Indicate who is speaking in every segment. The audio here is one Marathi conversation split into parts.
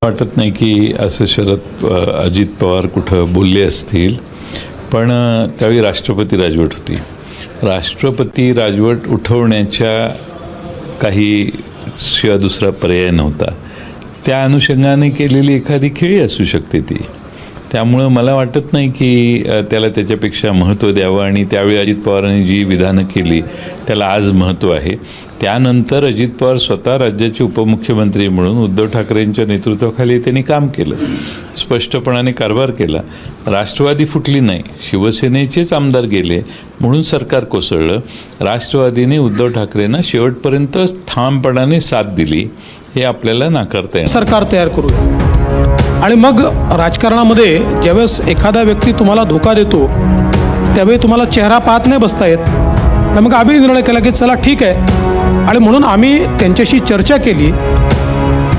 Speaker 1: वाटत नाही की असं अजित पवार कुठं बोलले असतील, पण त्यावेळी राष्ट्रपती राजवट होती. राष्ट्रपती राजवट उठवण्याच्या काही शिवाय दुसरा पर्याय नव्हता. त्या अनुषंगाने केलेली एखादी खेळी असू शकते ती. त्यामुळं मला वाटत नाही की त्याला त्याच्यापेक्षा महत्त्व द्यावं, आणि त्यावेळी अजित पवारांनी जी विधानं केली त्याला आज महत्त्व आहे. त्यानंतर अजित पवार स्वतः राज्याचे उपमुख्यमंत्री म्हणून उद्धव ठाकरेंच्या नेतृत्वाखाली त्यांनी काम केलं, स्पष्टपणाने कारभार केला. राष्ट्रवादी फुटली नाही, शिवसेनेचेच आमदार गेले म्हणून सरकार कोसळलं. राष्ट्रवादीने उद्धव ठाकरेंना शेवटपर्यंत ठामपणाने साथ दिली, हे आपल्याला नाकारता येईल.
Speaker 2: सरकार तयार करूया, आणि मग राजकारणामध्ये ज्यावेळेस एखादा व्यक्ती तुम्हाला धोका देतो त्यावेळी तुम्हाला चेहरा पाहत नाही बसता येत. आणि मग आम्ही निर्णय केला की चला ठीक आहे, आणि म्हणून आम्ही त्यांच्याशी चर्चा केली.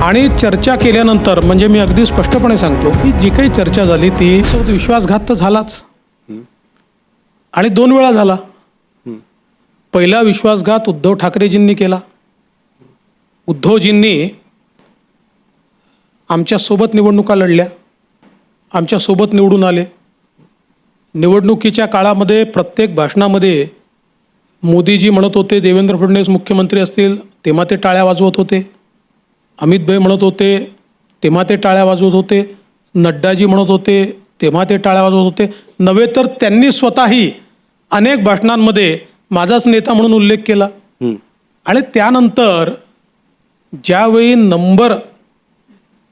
Speaker 2: आणि चर्चा केल्यानंतर म्हणजे मी अगदी स्पष्टपणे सांगतो की जी काही चर्चा झाली ती विश्वासघात तर झालाच, आणि 2 वेळा झाला. पहिला विश्वासघात उद्धव ठाकरेजींनी केला. उद्धवजींनी आमच्यासोबत निवडणुका लढल्या, आमच्यासोबत निवडून आले. निवडणुकीच्या काळामध्ये प्रत्येक भाषणामध्ये मोदीजी म्हणत होते, देवेंद्र फडणवीस मुख्यमंत्री असतील तेव्हा ते टाळ्या वाजवत होते, अमित भाई म्हणत होते तेव्हा ते टाळ्या वाजवत होते, नड्डाजी म्हणत होते तेव्हा ते टाळ्या वाजवत होते. नव्हे तर त्यांनी स्वतःही अनेक भाषणांमध्ये माझाच नेता म्हणून उल्लेख केला. आणि त्यानंतर ज्यावेळी नंबर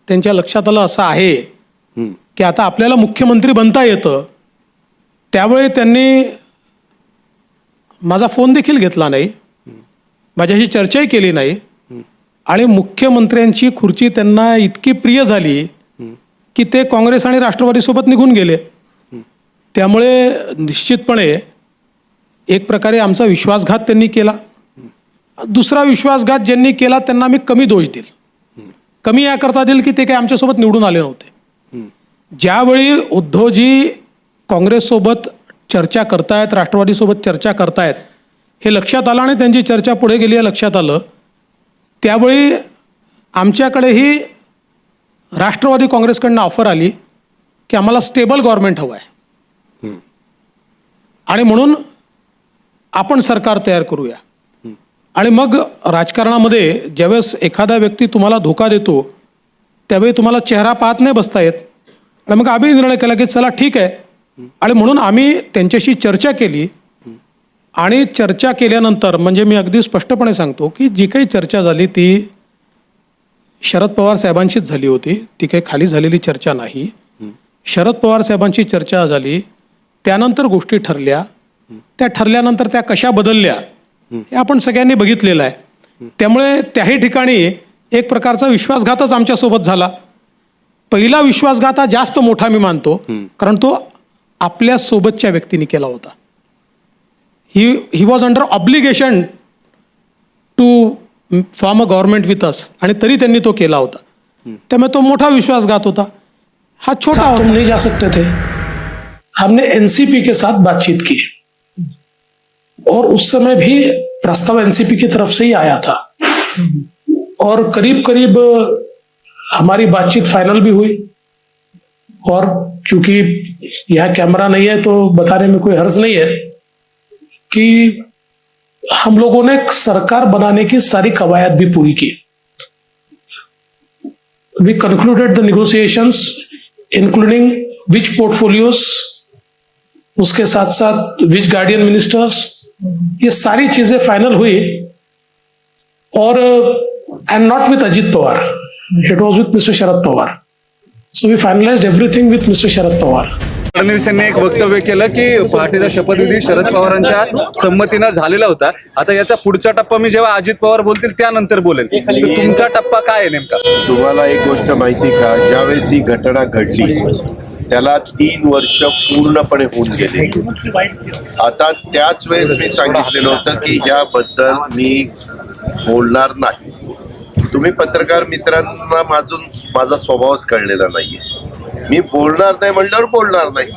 Speaker 2: त्यांच्या लक्षात आलं असं आहे की आता आपल्याला मुख्यमंत्री बनता येतं, त्यावेळी त्यांनी माझा फोन देखील घेतला नाही, माझ्याशी चर्चाही केली नाही, आणि मुख्यमंत्र्यांची खुर्ची त्यांना इतकी प्रिय झाली की ते काँग्रेस आणि राष्ट्रवादीसोबत निघून गेले. त्यामुळे निश्चितपणे एक प्रकारे आमचा विश्वासघात त्यांनी केला. दुसरा विश्वासघात ज्यांनी केला त्यांना मी कमी दोष देईल, कमी याकरता देईल की ते काही आमच्यासोबत निवडून आले नव्हते. ज्यावेळी उद्धवजी काँग्रेससोबत चर्चा करतायत, राष्ट्रवादीसोबत चर्चा करतायत हे लक्षात आलं, आणि त्यांची चर्चा पुढे गेली आहे लक्षात आलं, त्यावेळी आमच्याकडेही राष्ट्रवादी काँग्रेसकडनं ऑफर आली की आम्हाला स्टेबल गव्हर्नमेंट हवं आहे, आणि म्हणून आपण सरकार तयार करूया. आणि मग राजकारणामध्ये ज्यावेळेस एखादा व्यक्ती तुम्हाला धोका देतो त्यावेळी तुम्हाला चेहरा पाहत नाही बसता येत. आणि मग आम्ही निर्णय केला की चला ठीक आहे, आणि म्हणून आम्ही त्यांच्याशी चर्चा केली. आणि चर्चा केल्यानंतर म्हणजे मी अगदी स्पष्टपणे सांगतो की जी काही चर्चा झाली ती शरद पवार साहेबांशीच झाली होती, ती काही खाली झालेली चर्चा नाही. शरद पवार साहेबांची चर्चा झाली, त्यानंतर गोष्टी ठरल्या, त्या ठरल्यानंतर त्या कशा बदलल्या हे आपण सगळ्यांनी बघितलेलं आहे. त्यामुळे त्याही ठिकाणी एक प्रकारचा विश्वासघातच आमच्यासोबत झाला. पहिला विश्वासघात हा जास्त मोठा मी मानतो, कारण तो आपल्या सोबतच्या व्यक्तीने केला होता. He was under obligation to form a government with us, आणि तरी त्यांनी तो केला होता. त्यामुळे तो मोठा विश्वासघात होता, हा छोटा होता.
Speaker 3: तुम नहीं जा सकते थे. हमने एनसीपी के साथ बातचीत की, और उस समय भी प्रस्ताव एनसीपी की तरफ से ही आया था, और करीब करीब हमारी बातचीत फाइनल भी हुई. और चूंकि यह कैमरा नहीं है तो बताने में कोई हर्ज नहीं है कि हम लोगों ने सरकार बनाने की सारी कवायद भी पूरी की. We concluded the negotiations including which portfolios, उसके साथ साथ विच गार्डियन मिनिस्टर्स, ये सारी चीजें फाइनल हुई. और and not with Ajit Pawar, it was with mister Sharad Pawar. So we finalised everything with mister Sharad Pawar.
Speaker 4: Fadnavis यांनी एक वक्तव्य केलं की पहाटेचा शपथविधी शरद पवारांच्या संमतीनं झालेला होता. आता याचा पुढचा टप्पा मी जेव्हा अजित पवार बोलतील त्यानंतर बोलेल. तर तुमचा टप्पा काय आहे नेमका?
Speaker 5: तुम्हाला एक गोष्ट माहिती का, ज्यावेळेस ही घटना घडली त्याला 3 वर्ष पूर्णपणे होऊन गेले. आता त्याच वेळेस मी सांगितलेलं होतं की याबद्दल मी बोलणार नाही. तुम्ही पत्रकार मित्रांना माझा स्वभावच कळलेला नाहीये. मी बोलणार नाही म्हणल्यावर बोलणार नाही.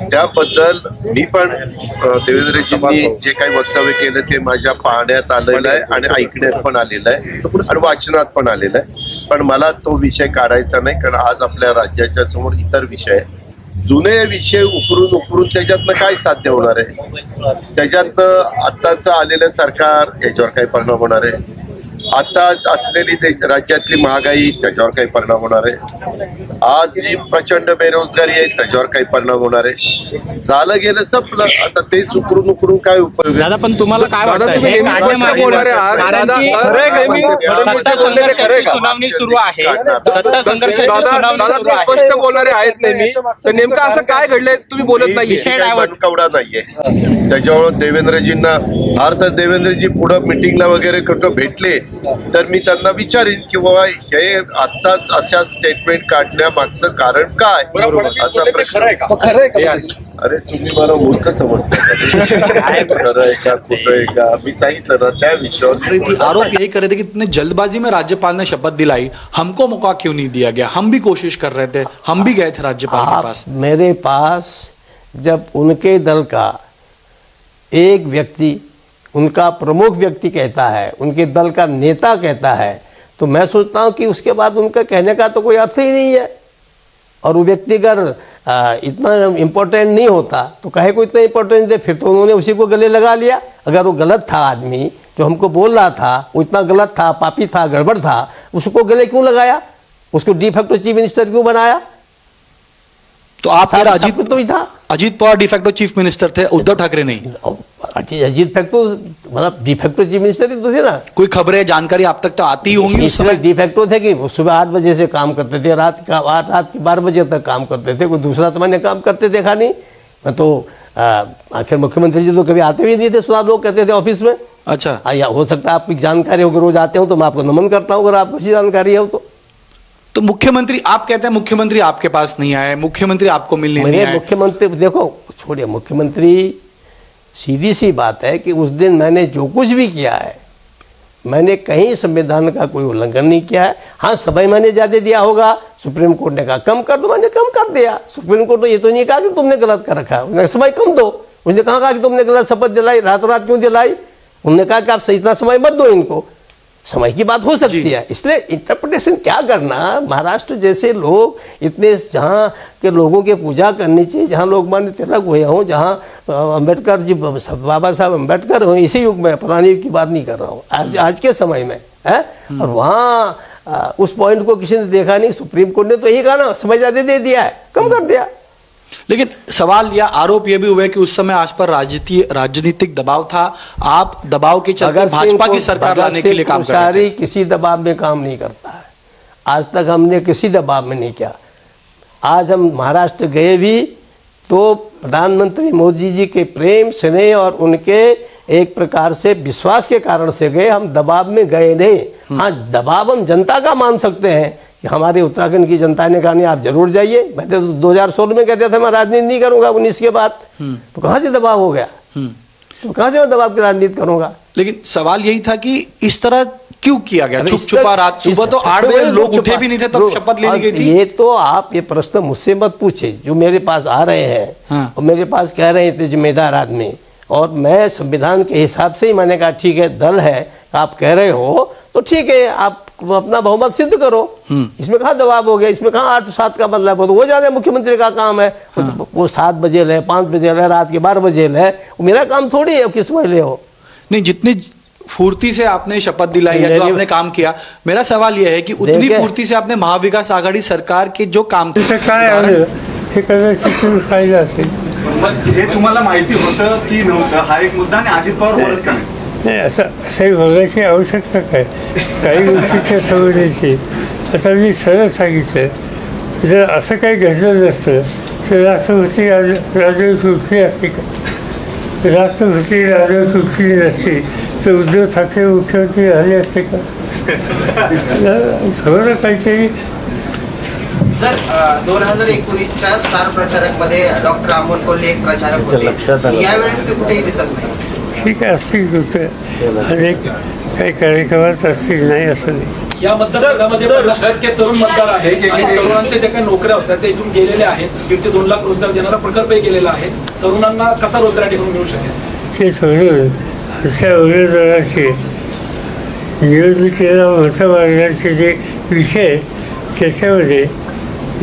Speaker 5: त्याबद्दल मी पण देवेंद्रजींनी जे काही वक्तव्य केलं ते माझ्या पाहण्यात आलेलं आहे आणि ऐकण्यात पण आलेलं आहे आणि वाचनात पण आलेलं आहे. पण मला तो विषय काढायचा नाही, कारण आज आपल्या राज्याच्या समोर इतर विषय आहे. जुने विषय उकरून त्याच्यातनं काय साध्य होणार आहे? त्याच्यातनं आत्ताचं आलेलं सरकार याच्यावर काही परिणाम होणार आहे? आता असलेली राज्यातली महागाई त्याच्यावर काही परिणाम होणार आहे? आज जी प्रचंड बेरोजगारी आहे त्याच्यावर काही परिणाम होणार आहे? झालं गेलं संपलं. आता तेच उकरून काय उपयोग आहे?
Speaker 6: दादा, पण तुम्हाला काय
Speaker 4: दादा,
Speaker 6: वाटतं
Speaker 4: तुम्ही
Speaker 6: हे
Speaker 4: नेहमी
Speaker 6: काढण्यामागे-
Speaker 4: स्पष्ट बोलणारे आहात.
Speaker 6: कारण
Speaker 4: दादा,
Speaker 6: की
Speaker 4: खरं आहे का? मी
Speaker 6: सत्ता संघर्षाची सुनावणी सुरू आहे. सत्ता संघर्षाची
Speaker 4: दादा
Speaker 6: सुनावणी सुरू
Speaker 4: तुम्ही
Speaker 6: आहे.
Speaker 4: स्पष्ट बोलणारे आहेत नेहमी, तर नेमकं असं काय घडलंय तुम्ही बोलत नाहीये?
Speaker 6: विषय डायव्हर्ट.
Speaker 5: कवडा नाहीये त्याच्यामुळे देवेंद्रजींना अर्थात देवेंद्रजी पुढं मिटिंगला वगैरे कुठं भेटले तर मी त्यांना विचारीन की बाबा हे आत्ताच अशा स्टेटमेंट काढण्यामागचं कारण काय, असा प्रश्न. अरे तुम्ही मला मूर्ख समजता का? खरं आहे का खोटं आहे का? मी सांगितलं ना त्या विषयावर.
Speaker 7: आरोप यही कर रहे थे कि इतने जल्दबाजी में राज्यपाल ने शपथ दिलाई, हमको मौका क्यों नहीं दिया गया? हम भी कोशिश कर रहे थे, हम भी गए थे राज्यपाल के पास.
Speaker 8: मेरे पास जब उनके दल का एक व्यक्ति, उनका प्रमुख व्यक्ति कहता है, उनके दल का नेता कहता है, तो मैं सोचता हूं कि उसके बाद उनका कहने का तो कोई अर्थ ही नहीं है. और वो व्यक्ति अगर इतना इम्पोर्टेंट नहीं होता तो कहे को इतना इम्पोर्टेंट दे, फिर तो उन्होंने उसी को गले लगा लिया. अगर वो गलत था आदमी जो हमको बोल रहा था, वो इतना गलत था, पापी था, गड़बड़ था, उसको गले क्यों लगाया? उसको डिफैक्टो चीफ मिनिस्टर क्यों बनाया?
Speaker 7: तो आप कह रहे
Speaker 8: सब तो ही था.
Speaker 7: Ajit Pawar de facto chief minister थे, उद्धव ठाकरे नहीं.
Speaker 8: अजीत फैक्टो मतलब डिफैक्टो चीफ मिनिस्टर ही तो थे ना.
Speaker 7: कोई खबरें जानकारी आप तक तो आती ही होंगी उस
Speaker 8: इसमें
Speaker 7: समय.
Speaker 8: डिफैक्टो थे कि वो सुबह 8 बजे से काम करते थे, रात के 12 बजे तक काम करते थे. कोई दूसरा तो मैंने काम करते देखा नहीं. मैं तो आखिर मुख्यमंत्री जी तो कभी आते भी नहीं थे, सब लोग कहते थे ऑफिस में.
Speaker 7: अच्छा,
Speaker 8: या हो सकता है आपकी जानकारी हो, रोज आते हो तो मैं आपको नमन करता हूँ अगर आपको अच्छी जानकारी है
Speaker 7: तो मुख्यमंत्री, आप कहते हैं मुख्यमंत्री आपके पास नहीं आए, मुख्यमंत्री आपको मिलने नहीं
Speaker 8: मेरे
Speaker 7: आए.
Speaker 8: मुख्यमंत्री देखो, छोड़िए मुख्यमंत्री, सीधी सी बात है कि उस दिन मैंने जो कुछ भी किया है, मैंने कहीं संविधान का कोई उल्लंघन नहीं किया है. हाँ, समय मैंने ज्यादा दिया होगा, सुप्रीम कोर्ट ने कहा कम कर दो, मैंने कम कर दिया. सुप्रीम कोर्ट ने ये तो नहीं कहा कि तुमने गलत कर रखा है, उन्होंने समय कम दो. उसने कहा कि तुमने गलत शपथ दिलाई, रात रात क्यों दिलाई? उन्होंने कहा कि आप इतना समय मत दो इनको. समय की बात हो सकती है, इसलिए इंटरप्रिटेशन क्या करना. महाराष्ट्र जैसे लोग इतने, जहाँ के लोगों की पूजा करनी चाहिए, जहाँ लोकमान्य तिलक हुए हों, जहाँ अम्बेडकर जी, बाबा साहब अम्बेडकर हों, इसी युग में, पुराने युग की बात नहीं कर रहा हूँ, आज के समय में है. और वहाँ उस पॉइंट को किसी ने देखा नहीं. सुप्रीम कोर्ट ने तो यही कहा ना, समय ज्यादा दे दिया है, कम कर दिया.
Speaker 7: लेकिन सवाल या आरोप यह भी हुए कि उस समय आज पर राजनीतिक दबाव था, आप दबाव के चलते भाजपा की सरकार लाने के लिए काम कर रहे थे.
Speaker 8: किसी दबाव में काम नहीं करता है. आज तक हमने किसी दबाव में नहीं किया. आज हम महाराष्ट्र गए भी तो प्रधानमंत्री मोदी जी के प्रेम स्नेह और उनके एक प्रकार से विश्वास के कारण से गए, हम दबाव में गए नहीं. हाँ, दबाव हम जनता का मान सकते हैं कि हमारे उत्तराखंड की जनता ने कहा नहीं आप जरूर जाइए. मैं तो 2016 में कहते थे मैं राजनीति नहीं करूंगा 19 के बाद, तो कहां से दबाव हो गया? तो कहां से मैं दबाव की राजनीति करूंगा?
Speaker 7: लेकिन सवाल यही था कि इस तरह क्यों किया गया? छुप छुपा, रात सुबह तो 8 बजे लोग उठे भी नहीं थे तब शपथ लेनी गई थी.
Speaker 8: ये तो आप ये प्रश्न मुझसे मत पूछे, जो मेरे पास आ रहे हैं और मेरे पास कह रहे थे जिम्मेदार आदमी, और मैं संविधान के हिसाब से ही मैंने कहा ठीक है, दल है, आप कह रहे हो तो ठीक है, आप अपना बहुमत सिद्ध करो. इसमें कहाँ दबाव हो गया? इसमें कहाँ 8-7 का बदलाव हो? तो वो जाने मुख्यमंत्री का काम है. वो 7 बजे ले, 5 बजे ले, रात के 12 बजे ले, वो मेरा काम थोड़ी है किस महीने हो.
Speaker 7: नहीं, जितनी फुर्ती से आपने शपथ दिलाई या जो आपने काम किया, मेरा सवाल यह है कि उतनी फुर्ती से आपने महाविकास आघाडी सरकार के जो काम
Speaker 9: काय आलं हे कदाचित तुम्ही पाहिलं असेल.
Speaker 4: हे तुम्हाला माहिती होतं की नव्हतं, हा एक मुद्दा. आणि अजित पवार बोलत का नाही?
Speaker 9: नाही, असंही बोलायची आवश्यकता काय? काही गोष्टीच्या सवयीची. आता मी सरळ सांगितलं, जर असं काही घडलं नसतं तर राष्ट्रपती राजवट सुटली असते का? राष्ट्रपती राजवट सुटली नसती तर उद्धव ठाकरे मुख्यमंत्री झाले असते का? थोडं काहीतरी.
Speaker 10: सर, 2019च्या स्टार प्रचारक मध्ये डॉक्टर अमोल कोल्हे एक प्रचारक होते, यावेळेस ते कुठेही दिसत नाही.
Speaker 9: ठीक आहे, असतील होतं, अनेक काही कार्यक्रमात असतील, नाही असं नाही.
Speaker 2: या मतदारसंघामध्ये 50% तरुण मतदार आहेत आणि तरुणांच्या ज्या काही नोकऱ्या होत्या ते इथून गेलेले आहेत. 1 ते 2 लाख रोजगार देणारा प्रकल्पही केलेला आहे. तरुणांना कसा रोजगार ठिकाणी मिळू शकेल?
Speaker 9: ते सोडून अशा उमेदवाराचे निवडणुकीला मतं मागण्याचे जे विषय त्याच्यामध्ये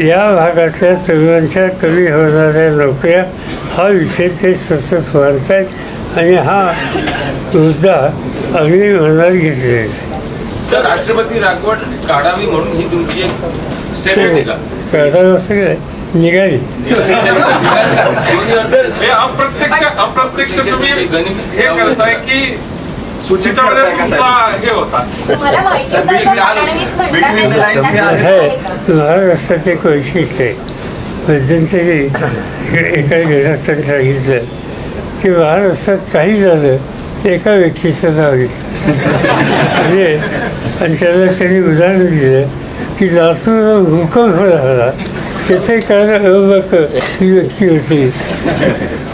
Speaker 9: या भागातल्या तरुणांच्या कमी होणाऱ्या नोकऱ्या हा विषय ते सतत वाढतायत आणि हा मुद्दा अगदी मनात घेतलेला आहे.
Speaker 6: सर राष्ट्रपती राजवट काढावी म्हणून ही तुमची एक स्टेटमेंट आहे का?
Speaker 9: कळतात असं काय निघाली
Speaker 6: अप्रत्यक्ष तुम्ही हे करताय की सूचीच्यामध्ये तुमचा हे होता.
Speaker 11: तुम्हाला माहिती होतं असं फडणवीस
Speaker 9: असं आहे महाराष्ट्राचं एक वैशिष्ट्य आहे. मध्यंतरी एका घरात सांगितलं की महाराष्ट्रात काही झालं ते एका व्यक्तीचं नाव घेतलं म्हणजे आणि त्याला त्यांनी उदाहरण दिलं की लातूरला भूकंप झाला त्याचं कारण अबक ही व्यक्ती होती.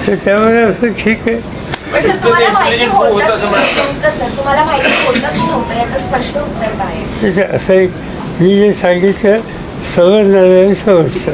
Speaker 9: तर त्यामुळे असं ठीक आहे.
Speaker 11: पण सर तुम्हाला माहिती होतं की नव्हतं सर तुम्हाला माहिती होतं की नव्हतं याचं स्पष्ट उत्तर काय आहे?
Speaker 9: त्याचं असं एक मी जे सांगितलं समजणाऱ्याने समजतं.